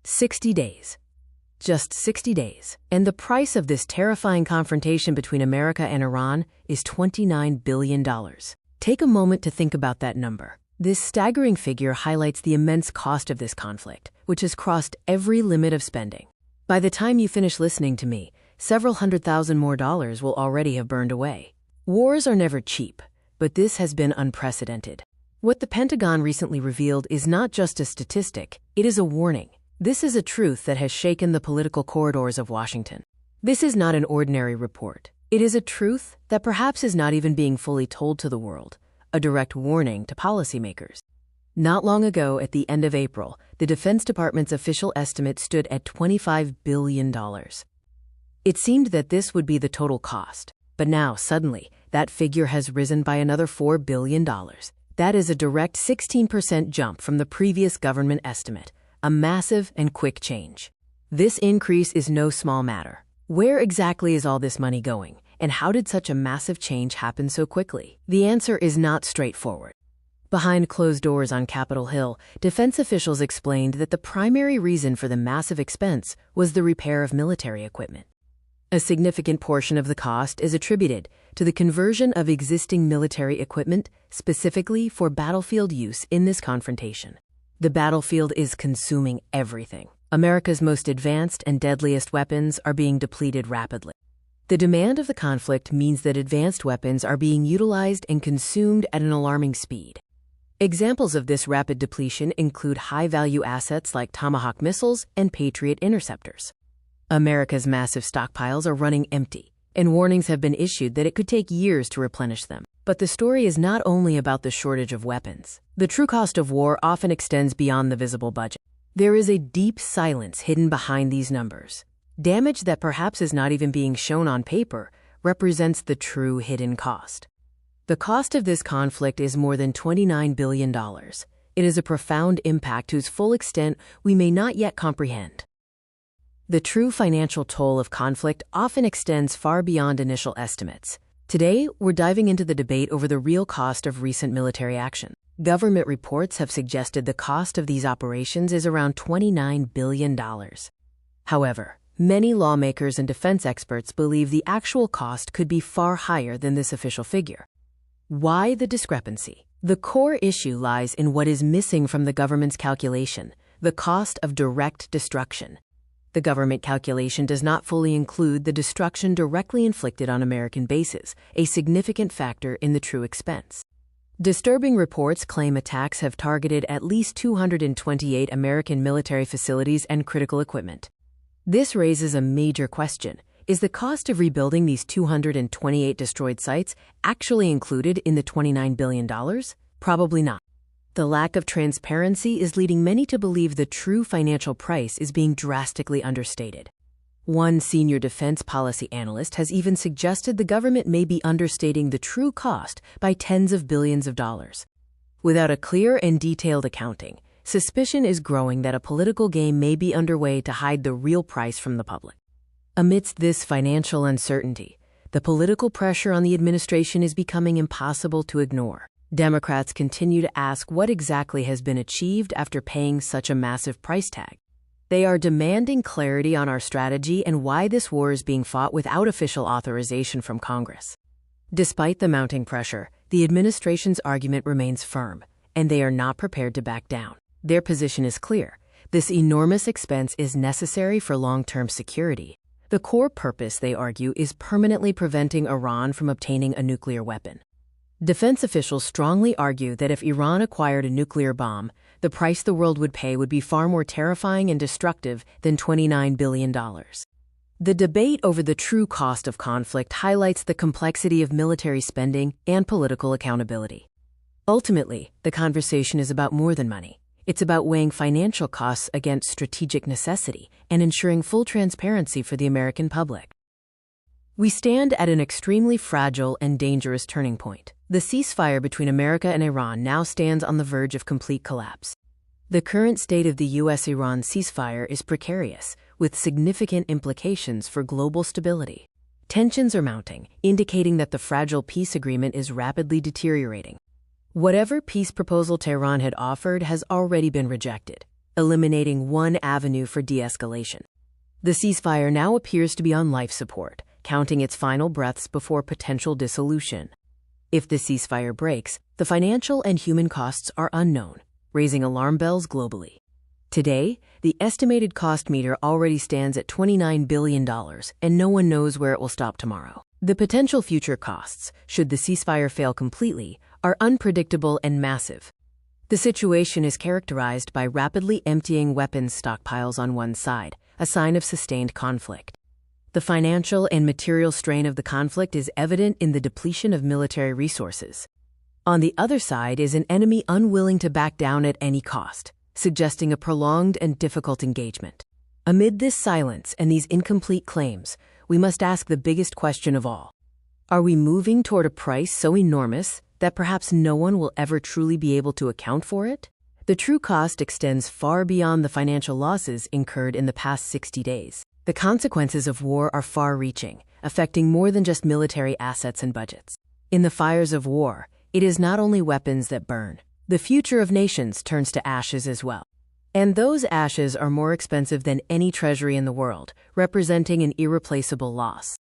60 days. Just 60 days. And the price of this terrifying confrontation between America and Iran is $29 billion. Take a moment to think about that number. This staggering figure highlights the immense cost of this conflict, which has crossed every limit of spending. By the time you finish listening to me, several $100,000 more will already have burned away. Wars are never cheap, but this has been unprecedented. What the Pentagon recently revealed is not just a statistic, it is a warning. This is a truth that has shaken the political corridors of Washington. This is not an ordinary report. It is a truth that perhaps is not even being fully told to the world, a direct warning to policymakers. Not long ago, at the end of April, the Defense Department's official estimate stood at $25 billion. It seemed that this would be the total cost, but now, suddenly, that figure has risen by another $4 billion. That is a direct 16% jump from the previous government estimate, a massive and quick change. This increase is no small matter. Where exactly is all this money going, and how did such a massive change happen so quickly? The answer is not straightforward. Behind closed doors on Capitol Hill, defense officials explained that the primary reason for the massive expense was the repair of military equipment. A significant portion of the cost is attributed to the conversion of existing military equipment specifically for battlefield use in this confrontation. The battlefield is consuming everything. America's most advanced and deadliest weapons are being depleted rapidly. The demand of the conflict means that advanced weapons are being utilized and consumed at an alarming speed. Examples of this rapid depletion include high-value assets like Tomahawk missiles and Patriot interceptors. America's massive stockpiles are running empty, and warnings have been issued that it could take years to replenish them. But the story is not only about the shortage of weapons. The true cost of war often extends beyond the visible budget. There is a deep silence hidden behind these numbers. Damage that perhaps is not even being shown on paper represents the true hidden cost. The cost of this conflict is more than $29 billion. It is a profound impact whose full extent we may not yet comprehend. The true financial toll of conflict often extends far beyond initial estimates. Today, we're diving into the debate over the real cost of recent military action. Government reports have suggested the cost of these operations is around $29 billion. However, many lawmakers and defense experts believe the actual cost could be far higher than this official figure. Why the discrepancy? The core issue lies in what is missing from the government's calculation, the cost of direct destruction. The government calculation does not fully include the destruction directly inflicted on American bases, a significant factor in the true expense. Disturbing reports claim attacks have targeted at least 228 American military facilities and critical equipment. This raises a major question. Is the cost of rebuilding these 228 destroyed sites actually included in the $29 billion? Probably not. The lack of transparency is leading many to believe the true financial price is being drastically understated. One senior defense policy analyst has even suggested the government may be understating the true cost by tens of billions of dollars. Without a clear and detailed accounting, suspicion is growing that a political game may be underway to hide the real price from the public. Amidst this financial uncertainty, the political pressure on the administration is becoming impossible to ignore. Democrats continue to ask what exactly has been achieved after paying such a massive price tag. They are demanding clarity on our strategy and why this war is being fought without official authorization from Congress. Despite the mounting pressure, the administration's argument remains firm, and they are not prepared to back down. Their position is clear. This enormous expense is necessary for long-term security. The core purpose, they argue, is permanently preventing Iran from obtaining a nuclear weapon. Defense officials strongly argue that if Iran acquired a nuclear bomb, the price the world would pay would be far more terrifying and destructive than $29 billion. The debate over the true cost of conflict highlights the complexity of military spending and political accountability. Ultimately, the conversation is about more than money. It's about weighing financial costs against strategic necessity and ensuring full transparency for the American public. We stand at an extremely fragile and dangerous turning point. The ceasefire between America and Iran now stands on the verge of complete collapse. The current state of the U.S.-Iran ceasefire is precarious, with significant implications for global stability. Tensions are mounting, indicating that the fragile peace agreement is rapidly deteriorating. Whatever peace proposal Tehran had offered has already been rejected. eliminating one avenue for de-escalation. The ceasefire now appears to be on life support, counting its final breaths before potential dissolution. If the ceasefire breaks, the financial and human costs are unknown, raising alarm bells globally. Today, the estimated cost meter already stands at $29 billion, and no one knows where it will stop tomorrow. The potential future costs, should the ceasefire fail completely, are unpredictable and massive. The situation is characterized by rapidly emptying weapons stockpiles on one side, a sign of sustained conflict. The financial and material strain of the conflict is evident in the depletion of military resources. On the other side is an enemy unwilling to back down at any cost, suggesting a prolonged and difficult engagement. Amid this silence and these incomplete claims, we must ask the biggest question of all. Are we moving toward a price so enormous that perhaps no one will ever truly be able to account for it? The true cost extends far beyond the financial losses incurred in the past 60 days. The consequences of war are far-reaching, affecting more than just military assets and budgets. In the fires of war, it is not only weapons that burn. The future of nations turns to ashes as well. And those ashes are more expensive than any treasury in the world, representing an irreplaceable loss.